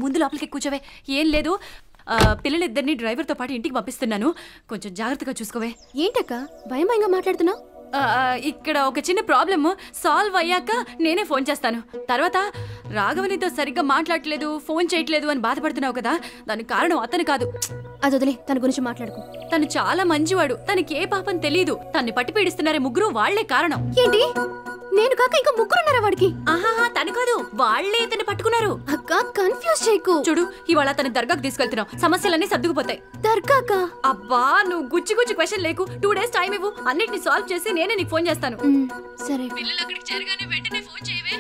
ముందు లోపలికి కూర్చోవే. ఏం లేదు, పిల్లలిద్దరిని డ్రైవర్తో పాటు ఇంటికి పంపిస్తున్నాను, కొంచెం జాగ్రత్తగా చూసుకోవే. ఏంటక్క భయం భయంగా మాట్లాడుతున్నావు? ఇక్కడ ఒక చిన్న ప్రాబ్లమ్ సాల్వ్ అయ్యాక నేనే ఫోన్ చేస్తాను. తర్వాత రాఘవనితో సరిగ్గా మాట్లాడట్లేదు, ఫోన్ చేయట్లేదు అని బాధపడుతున్నావు కదా, దానికి కారణం అతను కాదు. అది వదిలే, తన గురించి మాట్లాడుకో. తను చాలా మంచివాడు, తనకి ఏ పాపం తెలీదు. తన్ని పట్టి పీడిస్తున్నారే ముగ్గురు, వాళ్లే కారణం. ఏంటి? నేను కాక ఇంకా ముగ్గురున్నారా వాడికి? ఆహా, తను కాదు, వాళ్లే ఇతన్ని పట్టుకున్నారు. అక్క కన్ఫ్యూజ్ చేయకు. చూడు, ఇవాళ తన దర్గాకు తీసుకెళ్తున్నావు, సమస్యలన్నీ సర్దుకుపోతాయి. దర్గాక? అబ్బా, నువ్వు గుచ్చి గుచ్చి క్వశ్చన్ లేకు. 2 days టైం ఇవ్వు, అన్నిటిని సాల్వ్ చేసి నేనే నీకు ఫోన్ చేస్తాను. సరే. పిల్లలు అక్కడికి చేరగానే వెంటనే ఫోన్ చేయవే.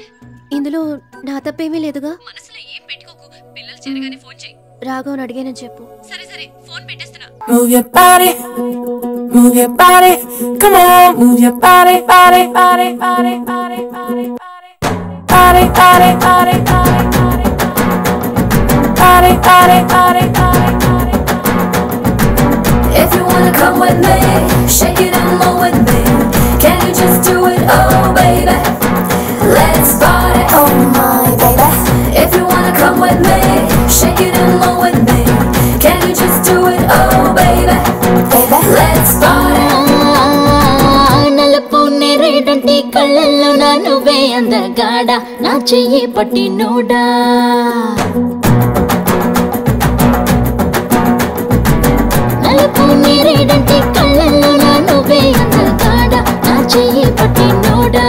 ఇందులో నా తప్పేమీ లేదుగా. మనసులో ఏం పెట్టుకోకు, పిల్లలు చేరగానే ఫోన్ చేయి. రాఘవన్ అడిగానని చెప్పు. సరే సరే, phone పెట్టేస్తున్నా. Move your body, move your body, come on, move your body, body, body, body, body, body, body, body, body, body, body, body, body, body. If you wanna come with me, shake it and move with me. Can you just do it, oh baby? Let's party, oh my baby. If you wanna come with me, shake it and move with me. Can you just do it, oh baby? Let's party. నలుపు నేరేడంటి కళ్ళల్లో నా నువ్వే అందగాడ, నా చెయ్యి పట్టి NUDA. నలుపు నేరేడంటి కళ్ళల్లో నా నువ్వే అందగాడ, నా చెయ్యి పట్టి నోడా.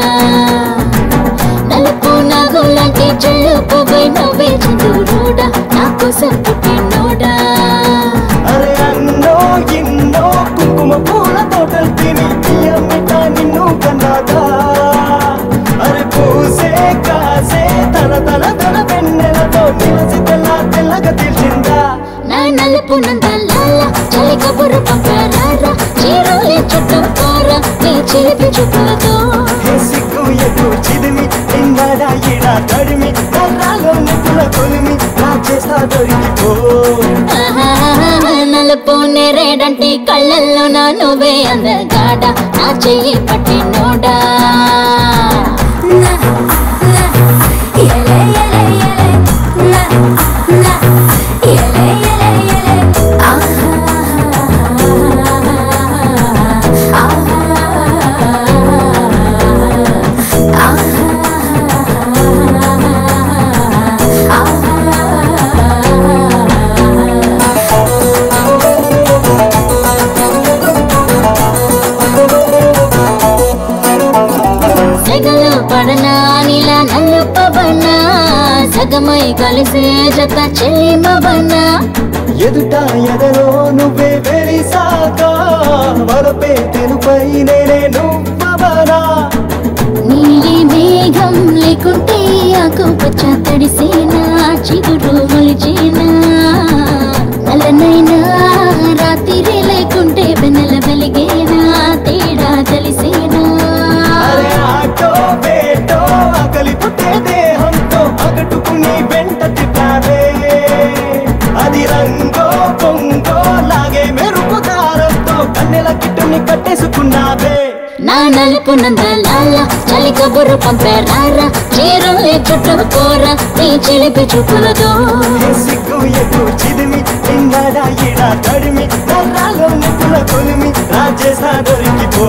నలుపు నాగులాంటి చెల్లు పోవై నవ్వే చంద్రుడా, నా కోసం పుట్టి నోడా. అరే అన్నో ఎన్నో కుంకుమ పూల తోటలు తిని తీయమిట నిన్ను కన్నాదా. అరే పూసే కాసే తన తన తన వెన్నెలతో నిలిచి తెల్లగా తెలిసిందా. నా నలుపు నందలాల చలి కబురు పంపారా, చీరలే చుట్టూ కోరా నీ చిలిపి చూపులతో. సిగ్గు ఎటు చిదిమి నిండా ఈడా తడిమి నరాలో నిప్పుల కొలిమి నా చేస్తా దొరికిపో. నలుపు నేరేడంటి కళ్ళల్లో నా నువ్వే అందగాడ, నా చెయ్యి పట్టి నోడా. సెగలు పడనా నీలా నలుపబన్నా, సగమై కలిసే జత చెల్లిమబన్నా. ఎదుట ఎదలో నువ్వే వెలిసాకా, వరపే తెలుపై నేనే నువ్వవనా. నీలి మేఘం లేకుంటే ఆకుపచ్చ తడిసేనా, చిగురు మొలిచేనా. నల్లనైనా రాత్రి లేకుంటే వెన్నెల వెలిగేనా, తేడా తెలిసేనా. అరే ఆటో వేటో ఆకలి పుట్టే దేహంతో అగటుకుని వెంట తిట్టావే. అది రంగో పొంగో లాగే మెరుపు దారంతో కన్నెల కిట్టుని కట్టేసుకున్నావే. నా నలుపు నందలాల చలి కబురు పంపారా, చీరలే చుట్టూ కోరా నీ చిలిపి చూపులతో. సిగ్గు ఎటు చిదిమి నిండా ఈడా తడిమి నరాలో నిప్పుల కొలిమి నా చేసా దొరికిపో.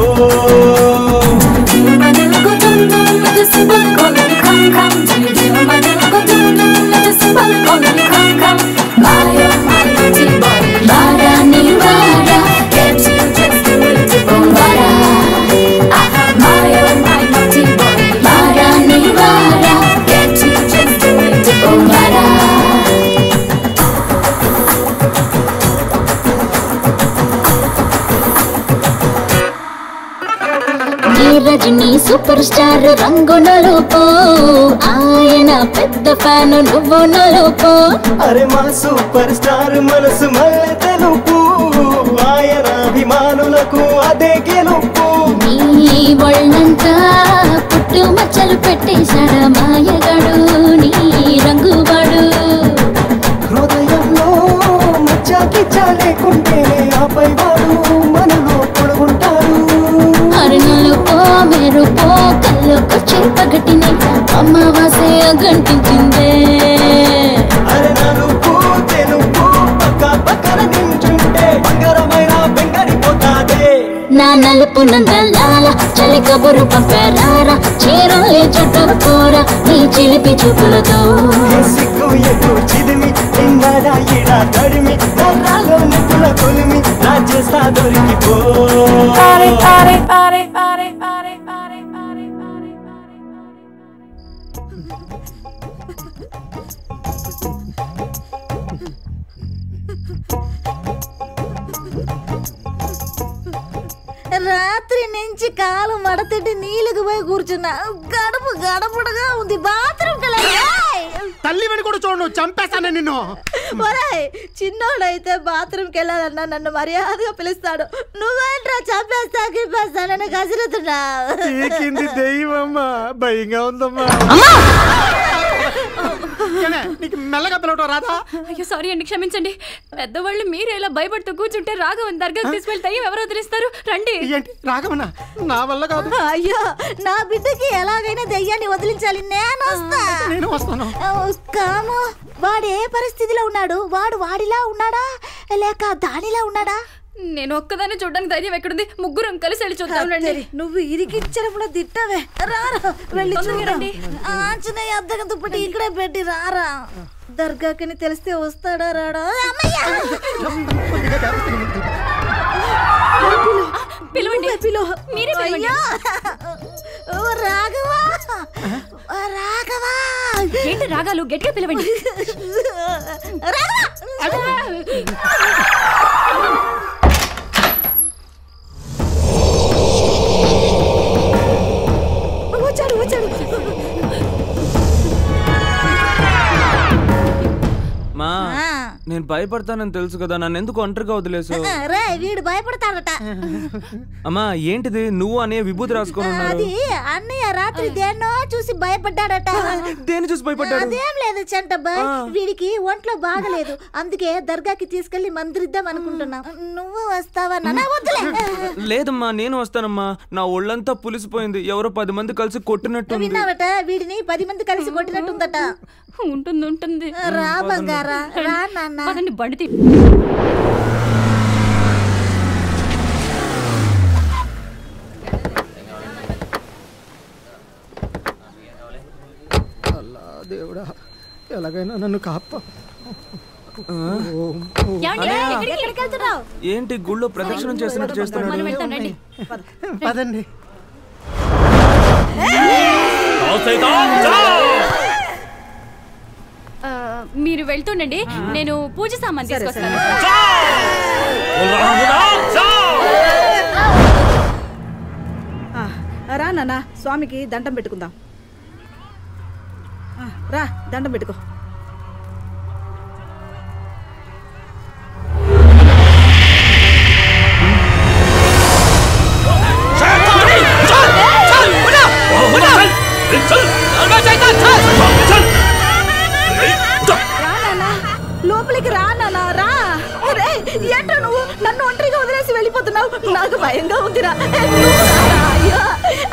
రజనీ సూపర్ స్టార్ రంగు నలుపు, ఆయన పెద్ద ఫ్యాను నువ్వు నలుపు. అరే మా సూపర్ స్టార్ మనసు మల్లె తెలుపు, ఆయన అభిమానులకు అదే గెలుపు. నీ ఒళ్ళంతా పుట్టు మచ్చలు పెట్టేశాడ మాయగాడు నీ రంగువాడు. హృదయంలో మచ్చాకి చాలేకుంటే ఆపై వాడు మనలో పొడుగుంటారు. అరణులుపో మెరుపో కళ్ళకొచ్చే పగటిని అమావాస్య గంటించిందే. అరే వలపు నందలాల చలి కబురు పంపారా చీరలే చుట్టుకోరా నీ చిలిపి చూపులతో సిగ్గు ఎటు చిదిమి ఇంగడా ఇడా తడిమి నరాలో నిప్పుల కొలిమి నా చేస్తా దొరికిపో రాత్రి నుంచి కాలు మడతెట్టి నీళ్ళకి పోయి కూర్చున్నా గడుపు గడపడగా ఉంది బాత్రూమ్ తల్లి వెని కూడా చూడు చంపేస్తాను నిన్ను. చిన్నోడైతే బాత్రూమ్కి వెళ్ళాలన్నా నన్ను మర్యాదగా పిలుస్తాడు, నువ్వేంట్రా చంపేస్తానని కసిరుతున్నా. దెయ్యమమ్మా భయంగా ఉందమ్మా. నీకు మెల్లగా పిలవటం రాదా? అయ్యో సారీ అండి, క్షమించండి. పెద్దవాళ్ళు మీరు ఇలా భయపడుతూ కూర్చుంటే రాఘవన్ దర్గాకు తీసుకెళ్తే ఎవరు వదిలిస్తారు? రండి. ఏంటి రాఘవనా? నా వల్ల కాదు. అయ్యో నా బిడ్డకి ఎలాగైనా దెయ్యాన్ని వదిలించాలి, నేను వస్తాను. కాము వాడు ఏ పరిస్థితిలో ఉన్నాడు? వాడు వాడిలా ఉన్నాడా లేక దానిలా ఉన్నాడా? నేను ఒక్కదాన్ని చూడడానికి ధైర్యం ఎక్కడుంది? ముగ్గురం కలిసి వెళ్ళి చూద్దాం రండి. నువ్వు ఇరికించడంలో తిట్టవే, రారా వెళ్ళి చూడండి. ఆంజనేయ అద్దగం దుప్పటి ఇక్కడే పెట్టి రారా. దర్గాకని తెలిస్తే వస్తాడా రాడా? పిలవండి, మీరే పిలవండి. రాఘవా రాఘవా ఏంటి రాగాలు? గట్టిగా పిలవండి. వచ్చాడు వచ్చాడు. మా నేను భయపడతానని తెలుసు కదా, నన్ను ఎందుకు ఒంటరిగా వదిలేసు? రే వీడు భయపడతాడట. అమ్మా ఏంటిది? నువ్వు అనే విభూతి రాసుకొని ఉన్నారు. అది అన్నయ్య రాత్రి దేన్నో చూసి భయపడ్డాడట. దేని చూసి భయపడ్డాడు? అదేం లేదు చంటబ్బాయ్, వీడికి ఒంట్లో బాగలేదు, అందుకే దర్గాకి తీసుకెళ్లి మందిరిద్దాం అనుకుంటున్నాం. నువ్వు వస్తావా? వద్దులే. లేదమ్మా నేను వస్తానమ్మా. నా ఒళ్ళంతా పులిసిపోయింది, ఎవరో 10 మంది కలిసి కొట్టినట్టు. విన్నావట? వీడిని 10 మంది కలిసి కొట్టినట్టుందట. ఉంటుంది ఉంటుంది. రా బంగారా రా నాన్న. బండి దేవుడా ఎలాగైనా నన్ను కాపా. ఏంటి గుళ్ళో ప్రదక్షిణం చేస్తున్నట్టు చేస్తున్నాడు? పదండి. మీరు వెళ్తుండండి, నేను పూజ సామాన్ తీసుకొస్తాను. రా నాన్న, స్వామికి దండం పెట్టుకుందాం. రా దండం పెట్టుకో. లోపలికి రా నాన్న రా. ఏంట్రా నువ్వు నన్ను ఒంటరిగా వదిలేసి వెళ్ళిపోతున్నావు? నాకు భయంగా ఉందిరా. అయ్యో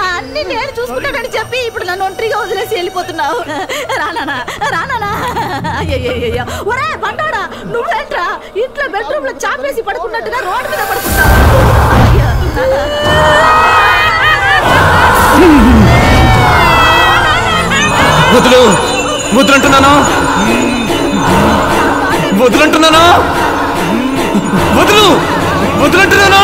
అన్ని నేను చూసుకుంటానని చెప్పి ఇప్పుడు నన్ను ఒంటరిగా వదిలేసి వెళ్ళిపోతున్నావు. రానా రానా. అయ్యయ్యో ఒరే బండాడా, నువ్వేంట్రా ఇంట్లో బెడ్రూమ్ లో చాపేసి పడుకున్నట్టుగా రోడ్డు మీద పడుకున్నావు? వదులంటున్నాను వదులంటున్నాను వదులంటున్నాను.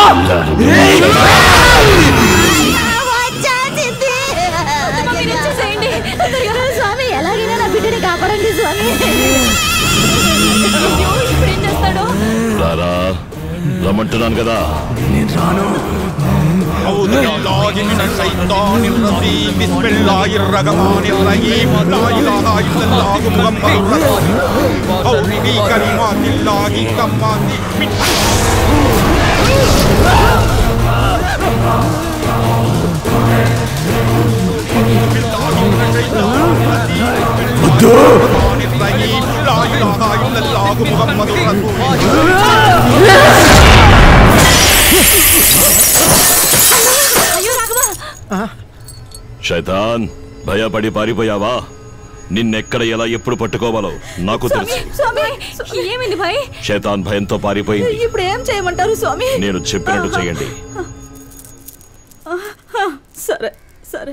స్వామి ఎలాగైనా నా బిడ్డని కాపాడండి స్వామి. ఇప్పుడేం చేస్తాడో? రమ్మంటున్నాను కదా. నేను రాను. శైతాన్, భయపడి పారిపోయావా? నిన్నెక్కడ ఎలా ఎప్పుడు పట్టుకోవాలో నాకు తెలుసు. ఏమైంది భాయ్? శైతాన్ భయంతో పారిపోయింది. ఇప్పుడు ఏం చేయమంటారు స్వామి? నేను చెప్పినట్టు చేయండి. సరే సరే